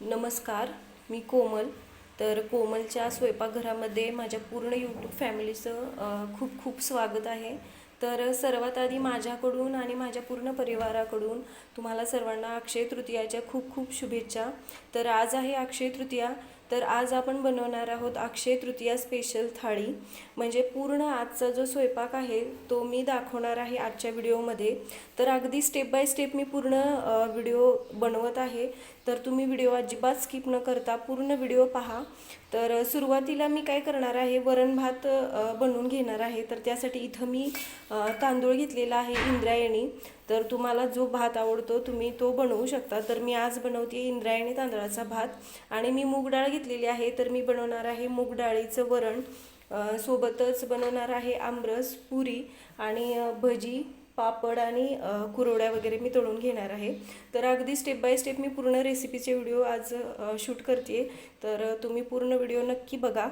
नमस्कार, मी कोमल. तर कोमलच्या स्वयंपाकघरामध्ये माझ्या पूर्ण यूट्यूब फॅमिलीचं खूप खूप स्वागत आहे. तर सर्वात आधी माझ्याकडून आणि माझ्या पूर्ण परिवाराकडून तुम्हाला सर्वांना अक्षय तृतीयाच्या खूप खूप शुभेच्छा. तर आज आहे अक्षय तृतीया. तर आज आपण बनवणार आहोत अक्षय तृतीया स्पेशल थाळी. म्हणजे पूर्ण आजचा जो स्वयंपाक आहे तो मी दाखवणार आहे आजच्या व्हिडिओमध्ये. तर अगदी स्टेप बाय स्टेप मी पूर्ण व्हिडिओ बनवत आहे. तर तुम्ही व्हिडिओ अजिबात स्किप न करता पूर्ण व्हिडिओ पहा. तर सुरुवातीला मी काय करणार आहे, वरण भात बनवून घेणार आहे. तर त्यासाठी इथं मी तांदूळ घेतलेला आहे इंद्रायणी. तर तुम्हाला जो भात आवडतो तुम्ही तो बनवू शकता. तर मी आज बनवते इंद्रायणी तांदळाचा भात. आणि मी मूग डाळ घेतलेली आहे. तर मी बनवणार आहे मूग डाळीचं वरण. सोबतच बनवणार आहे आमरस, पुरी आणि भजी, पापड आणि कुरवड्या वगैरे मी तळून घेणार आहे. तर अगदी स्टेप बाय स्टेप मी पूर्ण रेसिपीचे व्हिडिओ आज शूट करते. तर तुम्ही पूर्ण व्हिडिओ नक्की बघा.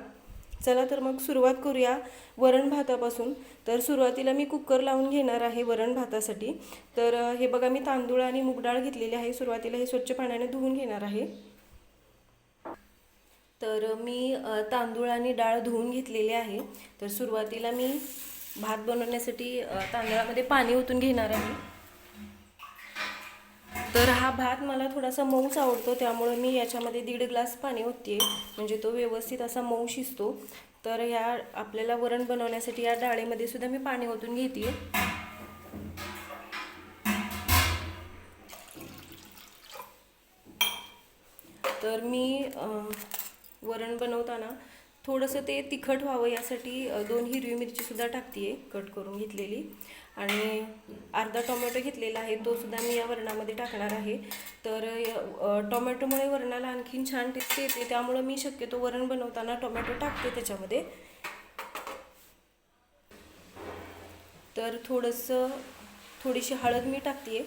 चला तर मग सुरुवात करूया वरण भातापासून. तर सुरुवातीला मी कुकर लावून घेणार आहे वरण भातासाठी. तर हे बघा, मी तांदूळ आणि मूग डाळ घेतलेली आहे. सुरुवातीला हे स्वच्छ पाण्याने धुवून घेणार आहे. तर मी तांदूळ आणि डाळ धुवून घेतलेले आहे. तर सुरुवातीला मी भात बनवण्यासाठी तांदळामध्ये पाणी ओतून घेणार आहे. तर हा भात मला थोडासा मऊच आवडतो, त्यामुळे मी याच्यामध्ये 1.5 ग्लास पाणी ओतते, म्हणजे तो व्यवस्थित असा मऊ शिजतो. तर ह्या आपल्याला वरण बनवण्यासाठी या डाळीमध्ये सुद्धा मी पाणी ओतून घेते. तर मी वरण बनवताना थोडंसं ते तिखट व्हावं यासाठी 2 हिरवी मिरचीसुद्धा टाकते कट करून घेतलेली. आणि अर्धा टोमॅटो घेतलेला आहे, तो सुद्धा मी या वरणामध्ये टाकणार आहे. तर टोमॅटोमुळे वरणाला आणखीन छान टेस्ट येते, त्यामुळे मी शक्यतो वरण बनवताना टोमॅटो टाकते त्याच्यामध्ये. तर थोडीशी हळद मी टाकते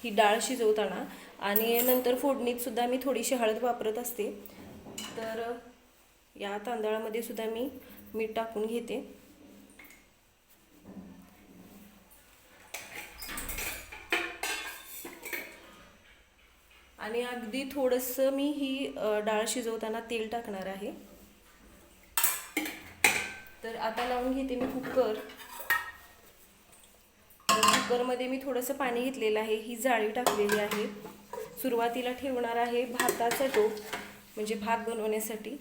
ही डाळ शिजवताना. आणि नंतर फोडणीत सुद्धा मी थोडीशी हळद वापरत असते. तर या तांदळामध्ये सुद्धा मी मीठ टाकून घेते. आणि अगदी थोडंसं मी ही डाळ शिजवताना तेल टाकणार आहे. तर आता लावून घेते मी कुकर. कुकरमध्ये मी थोडंसं पाणी घेतलेलं आहे, ही जाळी टाकलेली आहे. सुरुवातीला ठेवणार आहे भाताचा टोप, म्हणजे भात बनवण्यासाठी.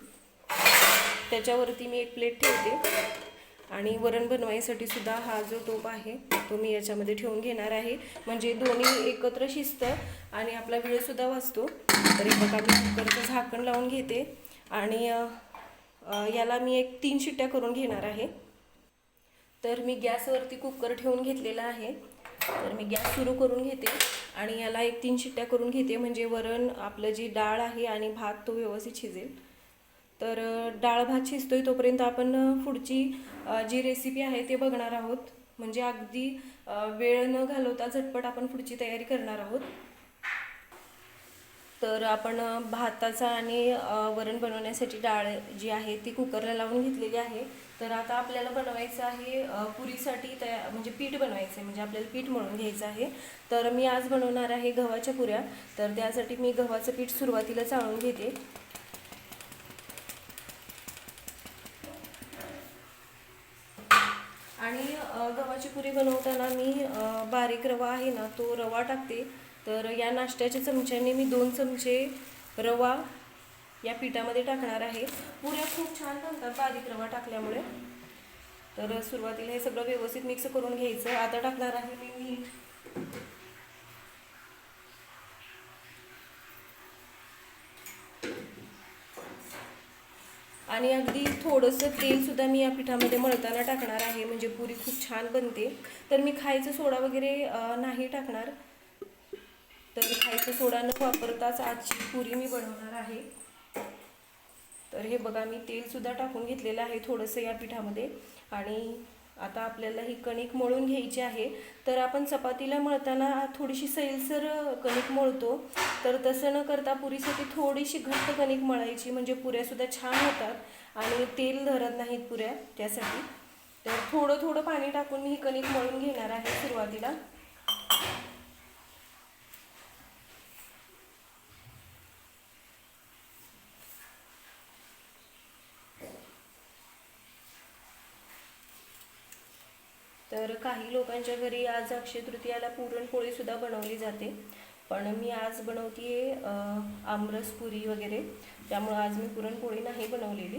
त्याच्यावरती मी एक प्लेट ठेवते. आणि वरण बनवायसाठी सुद्धा हा जो टोप आहे तो मी याच्यामध्ये ठेवून घेणार आहे, म्हणजे दोन्ही एकत्र शिजतं आणि आपला वेळसुद्धा वाचतो. तर एक बघा, मी कुकरचं झाकण लावून घेते आणि याला मी 3 शिट्ट्या करून घेणार आहे. तर मी गॅसवरती कुकर ठेवून घेतलेला आहे. तर मी गॅस सुरू करून घेते आणि याला 3 शिट्ट्या करून घेते, म्हणजे वरण आपलं जी डाळ आहे आणि भात तो व्यवस्थित शिजेल. तर डाळ भात शिजतोय तोपर्यंत आपण पुढची जी रेसिपी आहे ते बघणार आहोत. म्हणजे अगदी वेळ न घालवता झटपट आपण पुढची तयारी करणार आहोत. तर आपण भाताचा आणि वरण बनवण्यासाठी डाळ जी आहे ती कुकरला लावून घेतलेली आहे. तर आता आपल्याला बनवायचं आहे पुरीसाठी म्हणजे पीठ बनवायचं आहे, म्हणजे आपल्याला पीठ मळून घ्यायचं आहे. तर मी आज बनवणार आहे गव्हाच्या पुऱ्या. तर त्यासाठी मी गव्हाचं पीठ सुरुवातीला चाळून घेते. आणि गव्हाची पुरी बनवताना मी बारीक रवा आहे ना तो रवा टाकते. तर या नाश्त्याच्या चमच्याने मी 2 चमचे रवा या पिठामध्ये टाकणार आहे. पुऱ्या खूप छान बनतात बारीक रवा टाकल्यामुळे. तर सुरुवातीला हे सगळं व्यवस्थित मिक्स करून घ्यायचं. आता टाकणार आहे मी मीठ. आणि अगदी थोडंसं तेलसुद्धा मी या पिठामध्ये मळताना टाकणार आहे, म्हणजे पुरी खूप छान बनते. तर मी खायचं सोडा वगैरे नाही टाकणार. तर खायचं सोडा न वापरताच आजची पुरी मी बनवणार आहे. तर हे बघा, मी तेलसुद्धा टाकून घेतलेलं आहे थोडंसं या पिठामध्ये. आणि आता आपल्याला ही कणिक मळून घ्यायची आहे. तर आपण चपातीला मळताना थोडीशी सैलसर कणिक मळतो, तर तसं न करता पुरीसाठी थोडीशी घट्ट कणिक मळायची, म्हणजे पुऱ्यासुद्धा छान होतात आणि तेल धरत नाहीत पुऱ्या त्यासाठी. तर थोडं थोडं पाणी टाकून मी ही कणिक मळून घेणार आहे सुरुवातीला. तर काही लोकांच्या घरी आज अक्षय तृतीयाला पुरणपोळी सुद्धा बनवली जाते, पण मी आज बनवते आमरस पुरी वगैरे, त्यामुळे आज मी पुरणपोळी नाही बनवलेली.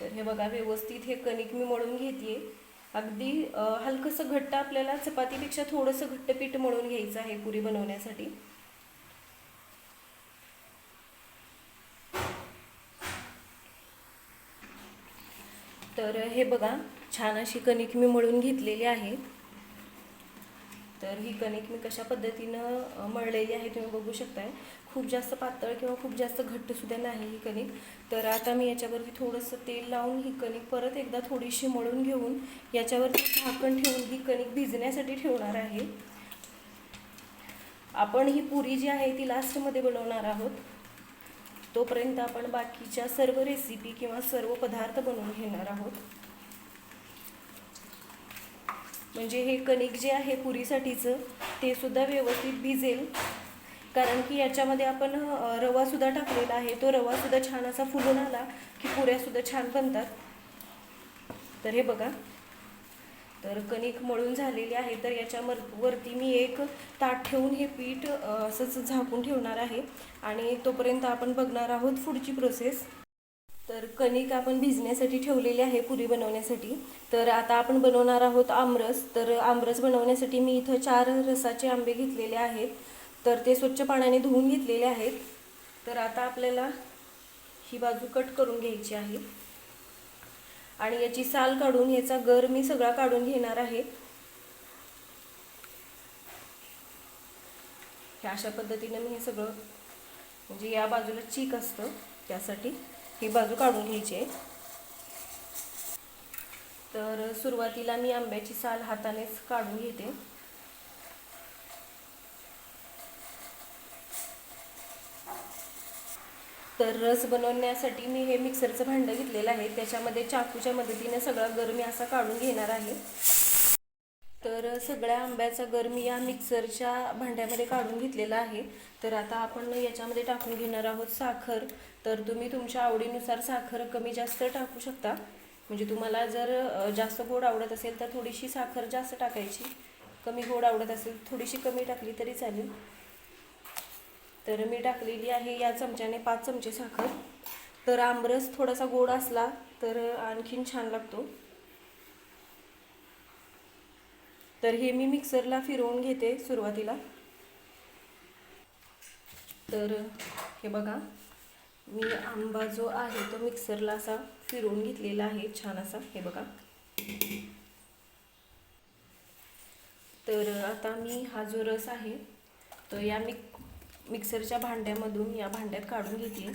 तर हे बघा, व्यवस्थित हे कणिक मी मळून घेते. अगदी हलकंसं घट्ट, आपल्याला चपातीपेक्षा थोडंसं घट्ट पीठ मळून घ्यायचं आहे पुरी बनवण्यासाठी. तर हे बघा, छान अशी कणिक मी मळून घेतलेली आहे. तर ही कणिक मी कशा पद्धतीनं मळलेली आहे तुम्ही बघू शकताय. खूप जास्त पातळ किंवा खूप जास्त घट्टसुद्धा नाही ही कणिक. तर आता मी याच्यावरती थोडंसं तेल लावून ही कणिक परत एकदा थोडीशी मळून घेऊन याच्यावरती झाकण ठेवून ही कणिक भिजण्यासाठी ठेवणार आहे. आपण ही पुरी जी आहे ती लास्टमध्ये बनवणार आहोत. तोपर्यंत आपण बाकीच्या सर्व रेसिपी किंवा सर्व पदार्थ बनवून घेणार आहोत. म्हणजे हे कणिक जे आहे पुरीसाठीचं ते सुद्धा व्यवस्थित भिजेल, कारण की याच्यामध्ये आपण रवा सुद्धा टाकलेला आहे. तो रवा सुद्धा छान असा फुलून आला की पुऱ्या सुद्धा छान बनतात. तर हे बघा, तर कणिक मळून झालेली आहे. तर याच्यावरती मी एक ताट ठेवून हे पीठ असंच झाकून ठेवणार आहे आणि तोपर्यंत आपण बघणार आहोत पुढची प्रोसेस. तर कणिक आपण भिजण्यासाठी ठेवलेली आहे पुरी बनवण्यासाठी. तर आता आपण बनवणार आहोत आमरस. तर आमरस बनवण्यासाठी मी इथं 4 रसाचे आंबे घेतलेले आहेत. तर ते स्वच्छ पाण्याने धुवून घेतलेले आहेत. तर आता आपल्याला ही बाजू कट करून घ्यायची आहे आणि याची साल काढून याचा गर मी सगळा काढून घेणार आहे. अशा पद्धतीने मी हे सगळं, म्हणजे या बाजूला चीक असतं त्यासाठी ही बाजू काढून घ्यायची आहे. तर सुरुवातीला मी आंब्याची साल हातानेच काढून घेते. तर रस बनवण्यासाठी मी हे मिक्सरचं भांडं घेतलेलं आहे. त्याच्यामध्ये चाकूच्या मदतीने सगळा गर मी असा काढून घेणार आहे. तर सगळ्या आंब्याचा गर मी या मिक्सरच्या भांड्यामध्ये काढून घेतलेला आहे. तर आता आपण याच्यामध्ये टाकून घेणार आहोत साखर. तर तुम्ही तुमच्या आवडीनुसार साखर कमी जास्त टाकू शकता. म्हणजे तुम्हाला जर जास्त गोड आवडत असेल तर थोडीशी साखर जास्त टाकायची, कमी गोड आवडत असेल थोडीशी कमी टाकली तरी चालेल. तर मी टाकलेली आहे या चमच्याने 5 चमचे साखर. तर आमरस थोडासा गोड असला तर आणखीन छान लागतो. तर हे मी मिक्सरला फिरवून घेते सुरुवातीला. तर हे बघा, मी आंबा जो आहे तो मिक्सरला असा फिरवून घेतलेला आहे छान असा. हे बघा, तर आता मी हा जो रस आहे तो या मिक्सरच्या भांड्यामधून या भांड्यात काढून घेते.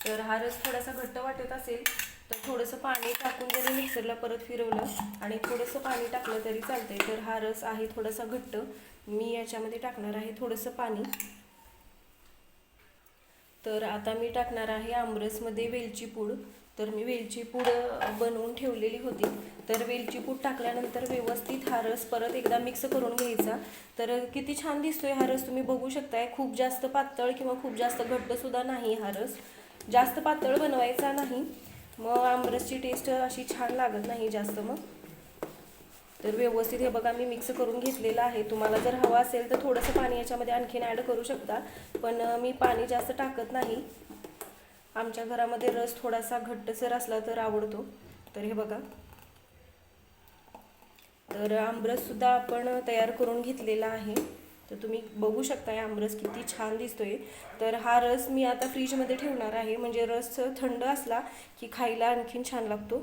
तर हा रस थोडासा घट्ट वाटत असेल तर थोडंसं पाणी टाकून जरी मिक्सरला परत फिरवलं आणि थोडंसं पाणी टाकलं तरी चालतंय. तर हा रस आहे थोडासा घट्ट, मी याच्यामध्ये टाकणार आहे थोडंसं पाणी. तर आता मी टाकणार आहे आमरसमध्ये वेलची पूड. तर मी वेलची पूड बनवून ठेवलेली होती. तर वेलची पूड टाकल्यानंतर व्यवस्थित हा रस परत एकदा मिक्स करून घ्यायचा. तर किती छान दिसतोय हा रस तुम्ही बघू शकताय. खूप जास्त पातळ किंवा खूप जास्त घट्टसुद्धा नाही हा रस. जास्त पातळ बनवायचा नाही, मग आमरसची टेस्ट अशी छान लागत नाही जास्त मग. तर व्यवस्थित हे बघा मी मिक्स करून घेतलेलं आहे. तुम्हाला जर हवा असेल तर थोडंसं पाणी याच्यामध्ये आणखीन ॲड करू शकता, पण मी पाणी जास्त टाकत नाही. आमच्या घरामध्ये रस थोडासा घट्टसर असला तर आवडतो. तर हे बघा, तर आमरससुद्धा आपण तयार करून घेतलेला आहे. तर तुम्ही बघू शकताय आमरस किती छान दिसतोय. तर हा रस मी आता फ्रीजमध्ये ठेवणार आहे, म्हणजे रस थंड असला की खायला आणखीन छान लागतो.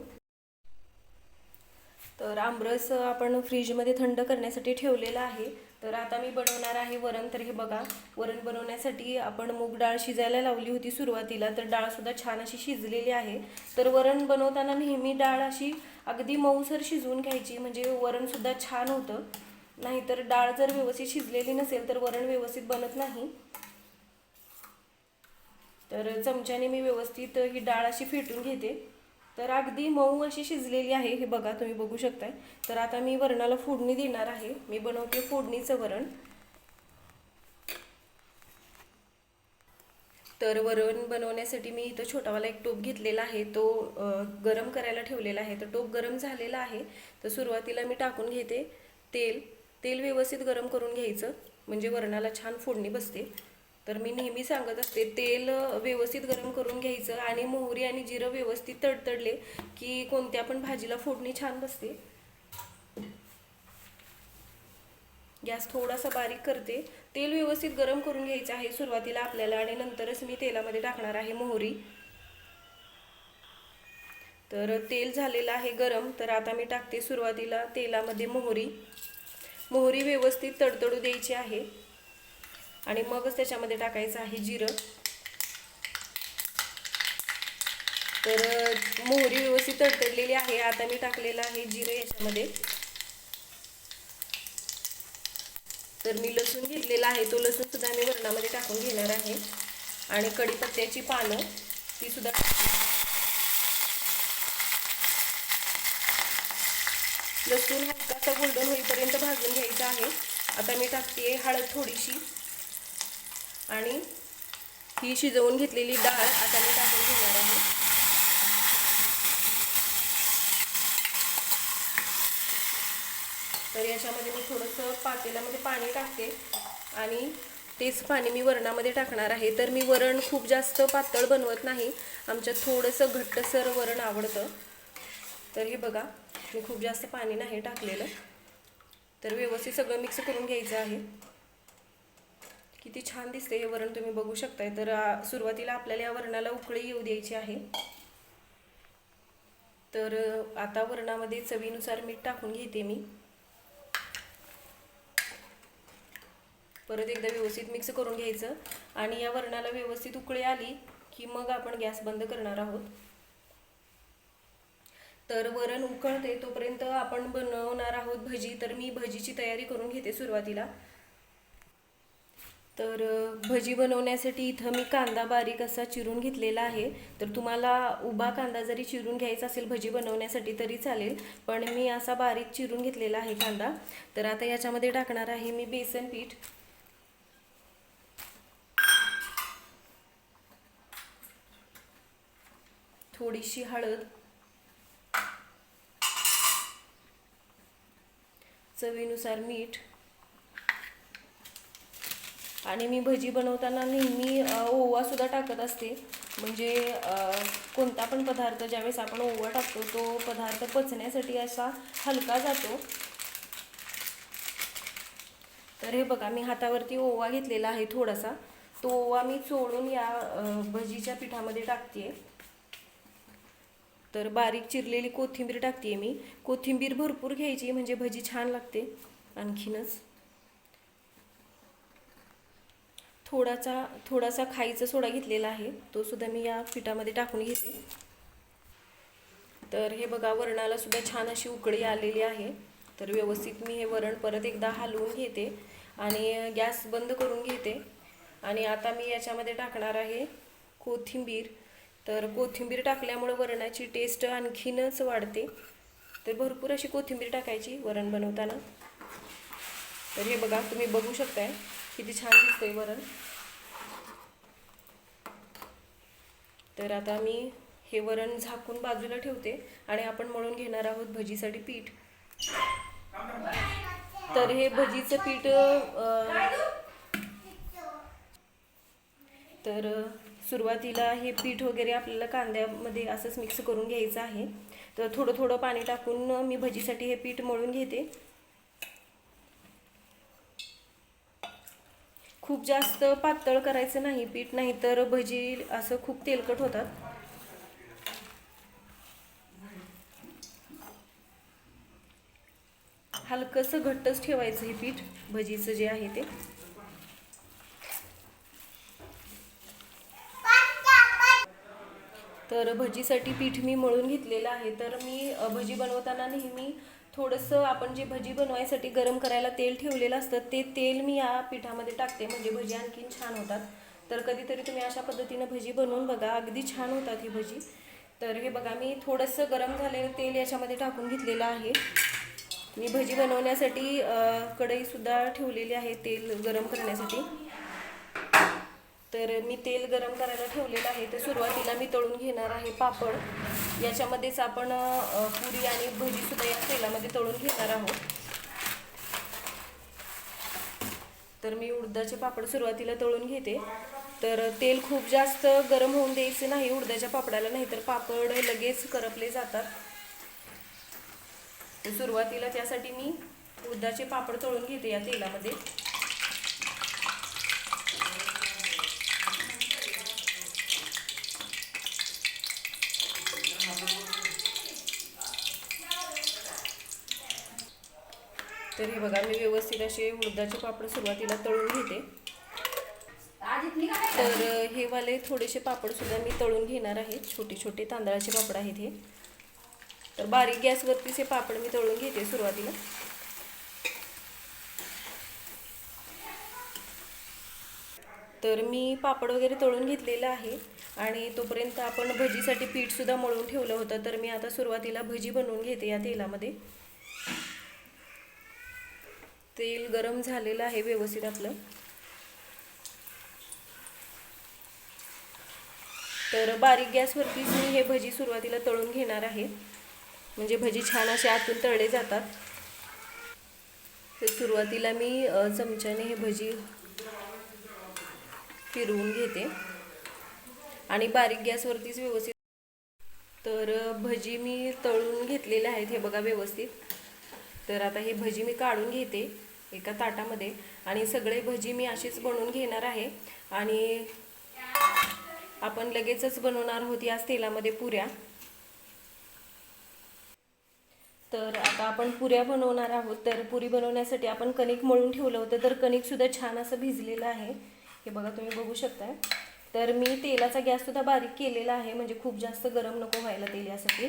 तर आमरस आपण फ्रीजमध्ये थंड करण्यासाठी ठेवलेला आहे. तर आता मी बनवणार आहे वरण. तर हे बघा, वरण बनवण्यासाठी आपण मूग डाळ शिजायला लावली होती सुरुवातीला. तर डाळसुद्धा छान अशी शिजलेली आहे. तर वरण बनवताना नेहमी डाळ अशी अगदी मऊसर शिजवून घ्यायची, म्हणजे वरणसुद्धा छान होतं. नाहीतर डाळ जर व्यवस्थित शिजलेली नसेल तर वरण व्यवस्थित बनत नाही. तर चमच्याने मी व्यवस्थित ही डाळ अशी फेटून घेते. तर अगदी मऊ अशी शिजलेली आहे, हे बघा तुम्ही बघू शकताय. तर आता मी वरणाला फोडणी देणार आहे. मी बनवते फोडणीचं वरण. तर वरण बनवण्यासाठी मी इथं छोटावाला एक टोप घेतलेला आहे, तो गरम करायला ठेवलेला आहे. तर टोप गरम झालेला आहे. तर सुरुवातीला मी टाकून घेते तेल. तेल व्यवस्थित गरम करून घ्यायचं, म्हणजे वरणाला छान फोडणी बसते. तर मी नेहमी सांगत असते, तेल व्यवस्थित गरम करून घ्यायचं आणि मोहरी आणि जिरं व्यवस्थित तडतडले की कोणत्या पण भाजीला फोडणी छान बसते. गॅस थोडासा बारीक करते. तेल व्यवस्थित गरम करून घ्यायचं आहे सुरुवातीला आपल्याला, आणि नंतरच मी तेलामध्ये टाकणार आहे मोहरी. तर तेल झालेलं आहे गरम. तर आता मी टाकते सुरुवातीला तेलामध्ये मोहरी. मोहरी व्यवस्थित तडतडू द्यायची आहे आणि मगच त्याच्यामध्ये टाकायचं आहे जिरं. तर मोहरी व्यवस्थित तडतडलेली आहे. आता मी टाकलेलं आहे जिरं याच्यामध्ये. तर मी लसूण घेतलेला आहे, तो लसूण सुद्धा मी वरणामध्ये टाकून घेणार आहे. आणि कढीपत्त्याची पानं ती सुद्धा. लसूण हलकासा गोल्डन होईपर्यंत भाजून घ्यायचा आहे. आता मी टाकते हळद थोडीशी, आणि ही शिजवून घेतलेली डाळ आता मी टाकून घेणार आहे. तर याच्यामध्ये मी थोडंसं पातेल्यामध्ये पाणी टाकते आणि तेच पाणी मी वरणामध्ये टाकणार आहे. तर मी वरण खूप जास्त पातळ बनवत नाही, आमच्यात थोडंसं घट्टसर वरण आवडतं. तर हे बघा, मी खूप जास्त पाणी नाही टाकलेलं. तर व्यवस्थित सगळं मिक्स करून घ्यायचं आहे. किती छान दिसते हे वरण, तुम्ही बघू शकताय. तर सुरुवातीला आपल्याला या वरणाला उकळी येऊ द्यायची आहे. तर आता वरणामध्ये चवीनुसार मीठ टाकून घेते मी. परत एकदा व्यवस्थित मिक्स करून घ्यायचं आणि या वरणाला व्यवस्थित उकळी आली की मग आपण गॅस बंद करणार आहोत. तर वरण उकळते तोपर्यंत आपण बनवणार आहोत भजी. तर मी भजीची तयारी करून घेते सुरुवातीला. तर भजी बनवण्यासाठी इथं मी कांदा बारीक असा चिरून घेतलेला आहे. तर तुम्हाला उभा कांदा जरी चिरून घ्यायचा असेल भजी बनवण्यासाठी तरी चालेल, पण मी असा बारीक चिरून घेतलेला आहे कांदा. तर आता याच्यामध्ये टाकणार आहे मी बेसन पीठ. थोडीशी हळद, चवीनुसार मीठ. आणि मी भजी बनवताना नेहमी ओवा सुद्धा टाकत असते, म्हणजे कोणता पण पदार्थ ज्यावेळेस आपण ओवा टाकतो तो पदार्थ पचण्यासाठी असा हलका जातो. तर हे बघा, मी हातावरती ओवा घेतलेला आहे थोडासा. तो ओवा मी चोळून या भजीच्या पिठामध्ये टाकते. तर बारीक चिरलेली कोथिंबीर टाकते मी. कोथिंबीर भरपूर घ्यायची म्हणजे भजी छान लागते. आणखीनच थोडासा खायचा सोडा घेतलेला आहे, तो सुद्धा मी या पिठामध्ये टाकून घेते. तर हे बघा, वरणाला सुद्धा छान अशी उकळी आलेली आहे. तर व्यवस्थित मी हे वरण परत एकदा हलवून घेते आणि गॅस बंद करून घेते. आणि आता मी याच्यामध्ये टाकणार आहे कोथिंबीर. तर कोथिंबीर टाकल्यामुळे वरणाची टेस्ट आणखीनच वाढते. तर भरपूर अशी कोथिंबीर टाकायची वरण बनवताना. तर हे बघा, तुम्ही बघू शकताय किती छान दिसतंय वरण. तर आता मी हे वरण झाकून बाजूला ठेवते आणि आपण मळून घेणार आहोत भजीसाठी पीठ. तर हे भजीचं पीठ तर सुरुवातीला हे पीठ वगैरे आपल्याला कांद्यामध्ये असंच मिक्स करून घ्यायचं आहे. तर थोडं थोडं पाणी टाकून मी भजीसाठी हे पीठ मळून घेते. खूप जास्त पातळ करायचं नाही पीठ, नाही तर भजी असं खूप तेलकट होतात. हलकंसं घट्टच ठेवायचं हे पीठ भजीचं जे आहे ते. तर भजीसाठी पीठ मी मळून घेतलेलं आहे. तर मी भजी बनवताना नेहमी थोडंसं आपण जे भजी बनवायसाठी गरम करायला तेल ठेवलेलं असतं ते तेल मी या पिठामध्ये टाकते, म्हणजे भजी आणखीन छान होतात. तर कधीतरी तुम्ही अशा पद्धतीनं भजी बनवून बघा, अगदी छान होतात ही भजी. तर हे बघा, मी थोडंसं गरम झालेलं तेल याच्यामध्ये टाकून घेतलेलं आहे. मी भजी बनवण्यासाठी कढईसुद्धा ठेवलेली आहे तेल गरम करण्यासाठी. तर मी तेल गरम करायला ठेवलेलं आहे. तर सुरुवातीला मी तळून घेणार आहे पापड. याच्यामध्येच आपण पुरी आणि भजीसुद्धा या तेलामध्ये तळून घेणार आहोत. तर मी उडदाचे पापड सुरुवातीला तळून घेते. तर तेल खूप जास्त गरम होऊन द्यायचं नाही उडदाच्या पापडाला, नाही तर पापड लगेच करपले जातात. तर सुरुवातीला त्यासाठी मी उडदाचे पापड तळून घेते या तेलामध्ये. तर हे बघा, मी व्यवस्थित असे उडदाचे पापड सुरुवातीला तळून घेते. तर हे वाले थोडेसे पापड सुद्धा मी तळून घेणार आहे. छोटे छोटे तांदळाचे पापड आहेत हे. तर बारीक गॅसवरतीच हे पापड मी तळून घेते सुरुवातीला. तर मी पापड वगैरे तळून घेतलेलं आहे आणि तोपर्यंत आपण भजीसाठी पीठ सुद्धा मळून ठेवलं होतं. तर मी आता सुरुवातीला भजी बनवून घेते या तेलामध्ये. तेल गरम झालेलं आहे व्यवस्थित आपलं. तर बारीक गॅसवरतीच मी हे भजी सुरुवातीला तळून घेणार आहे, म्हणजे भजी छान असे आतून तळले जातात. तर सुरुवातीला मी चमच्याने हे भजी फिरवून घेते आणि बारीक गॅसवरतीच व्यवस्थित. तर भजी मी तळून घेतलेले आहेत हे बघा व्यवस्थित. तर आता हे भजी मी काढून घेते एका ताटामध्ये आणि सगळे भजी मी अशीच बनवून घेणार आहे. आणि आपण लगेचच बनवणार आहोत याच तेलामध्ये पुऱ्या. तर आता आपण पुऱ्या बनवणार आहोत. तर पुरी बनवण्यासाठी आपण कणिक मळून ठेवलं होतं. तर कणिक सुद्धा छान असं भिजलेलं आहे हे बघा, तुम्ही बघू शकताय. तर मी तेलाचा गॅस सुद्धा बारीक केलेला आहे, म्हणजे खूप जास्त गरम नको व्हायला तेल यासाठी.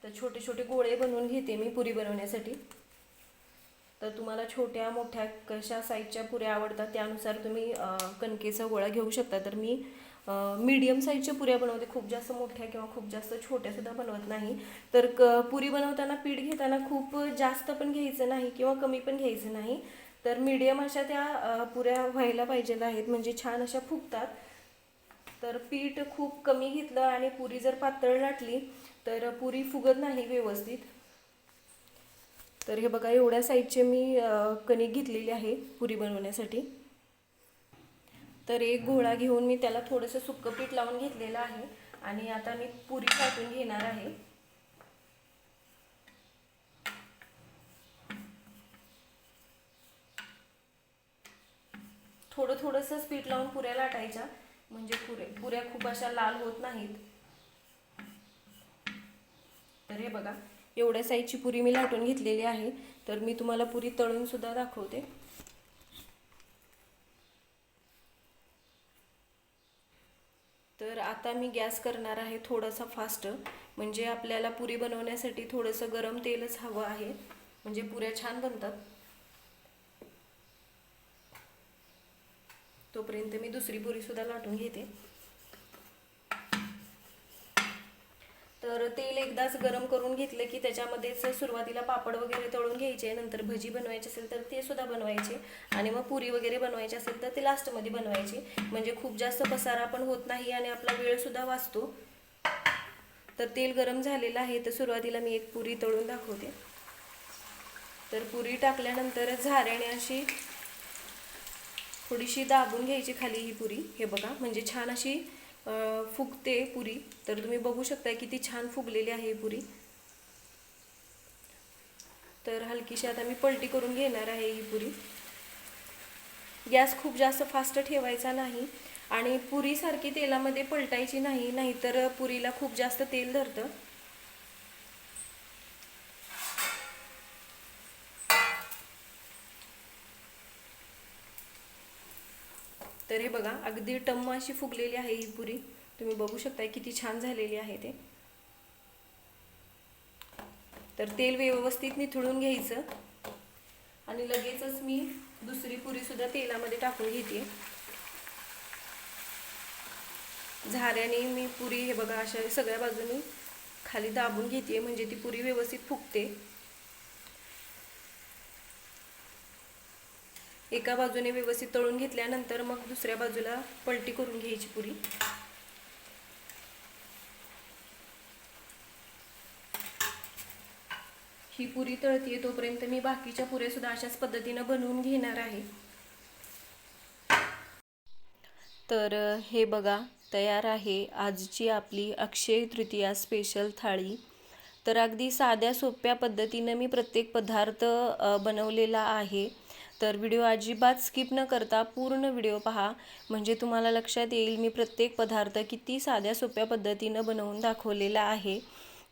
तर छोटे छोटे गोळे बनवून घेते मी पुरी बनवण्यासाठी. तर तुम्हाला छोट्या मोठ्या कशा साईजच्या पुऱ्या आवडतात त्यानुसार तुम्ही कणकेचा गोळा घेऊ शकता. तर मी मीडियम साईजच्या पुऱ्या बनवते, खूप जास्त मोठ्या किंवा खूप जास्त छोट्यासुद्धा बनवत नाही. तर पुरी बनवताना पीठ घेताना खूप जास्त पण घ्यायचं नाही किंवा कमी पण घ्यायचं नाही. तर मीडियम अशा त्या पुऱ्या व्हायला पाहिजे आहेत, म्हणजे छान अशा फुगतात. तर पीठ खूप कमी घेतलं आणि पुरी जर पातळ लाटली तर पुरी फुगत नाही व्यवस्थित. तर हे बघा, एवढ्या साईजचे मी कणिक घेतलेली आहे पुरी बनवण्यासाठी. तर एक गोळा घेऊन मी त्याला थोडंसं सुक्कं पीठ लावून घेतलेलं आहे आणि आता मी पुरी लाटून घेणार आहे. थोडं थोडंसंच पीठ लावून पुऱ्या लाटायच्या, म्हणजे पुऱ्या खूप अशा लाल होत नाहीत. तर हे बघा, एवढ्या साईजची पुरी मी लाटून घेतलेली आहे. तर मी तुम्हाला पुरी तळून सुद्धा दाखवते. तर आता मी गॅस करणार आहे थोडासा फास्ट, म्हणजे आपल्याला पुरी बनवण्यासाठी थोडंसं गरम तेलच हवं आहे, म्हणजे पुऱ्या छान बनतात. तोपर्यंत मी दुसरी पुरी सुद्धा लाटून घेते. तर तेल एकदाच गरम करून घेतलं की त्याच्यामध्येच सुरुवातीला पापड वगैरे तळून घ्यायचे, नंतर भजी बनवायची असेल तर ते सुद्धा बनवायचे आणि मग पुरी वगैरे बनवायची असेल तर ते लास्टमध्ये बनवायचे, म्हणजे खूप जास्त पसारा पण होत नाही आणि आपला वेळ सुद्धा वाचतो. तर तेल गरम झालेलं आहे. तर सुरुवातीला मी एक पुरी तळून दाखवते. तर पुरी टाकल्यानंतर झाऱ्याने अशी थोडीशी दाबून घ्यायची खाली ही पुरी. हे बघा, म्हणजे छान अशी फुगते पुरी. तर तुम्ही बघू शकता किती छान फुगलेली आहे ही पुरी. तर हलकीशी आता मी पलटी करून घेणार आहे ही पुरी. गॅस खूप जास्त फास्ट ठेवायचा नाही आणि पुरी सारखी तेलामध्ये पलटायची नाही, नाहीतर पुरीला खूप जास्त तेल धरतं. तर हे बघा, अगदी टम्म अशी फुगलेली आहे ही पुरी. तुम्ही बघू शकता किती छान झालेली आहे ते. तर तेल व्यवस्थित निथळून घ्यायचं आणि लगेचच मी दुसरी पुरी सुद्धा तेलामध्ये टाकून घेते. झाऱ्याने मी पुरी हे बघा अशा सगळ्या बाजूनी खाली दाबून घेते, म्हणजे ती पुरी व्यवस्थित फुगते. एका बाजूने व्यवस्थित तळून घेतल्यानंतर मग दुसऱ्या बाजूला पलटी करून घ्यायची पुरी. ही पुरी तळतीये तोपर्यंत मी बाकीच्या पुऱ्या सुद्धा अशाच पद्धतीनं बनवून घेणार आहे. तर हे बघा तयार आहे आजची आपली अक्षय तृतीया स्पेशल थाळी. तर अगदी साध्या सोप्या पद्धतीनं मी प्रत्येक पदार्थ बनवलेला आहे. तर व्हिडिओ अजिबात स्किप न करता पूर्ण व्हिडिओ पहा, म्हणजे तुम्हाला लक्षात येईल मी प्रत्येक पदार्थ किती साध्या सोप्या पद्धतीनं बनवून दाखवलेला आहे.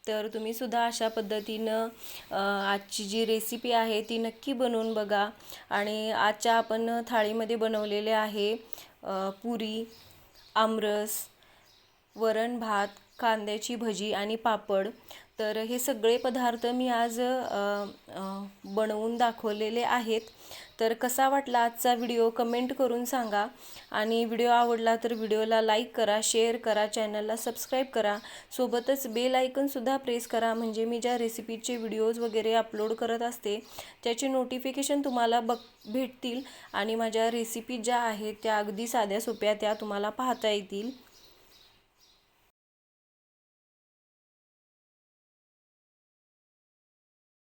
तर तुम्ही सुद्धा अशा पद्धतीनं आजची जी रेसिपी आहे ती नक्की बनवून बघा. आणि आजच्या आपण थाळीमध्ये बनवलेले आहे पुरी, आमरस, वरण भात, कांद्याची भजी आणि पापड. तर हे सगळे पदार्थ मी आज बनवून दाखवलेले आहेत. तर कसा वाटला आजचा व्हिडिओ कमेंट करून सांगा. आणि व्हिडिओ आवडला तर व्हिडिओला लाईक करा, शेअर करा, चॅनलला सबस्क्राईब करा, सोबतच बेल आयकनसुद्धा प्रेस करा, म्हणजे मी ज्या रेसिपीचे व्हिडिओज वगैरे अपलोड करत असते त्याचे नोटिफिकेशन तुम्हाला भेटतील आणि माझ्या रेसिपी ज्या आहेत त्या अगदी साध्या सोप्या त्या तुम्हाला पाहता येतील.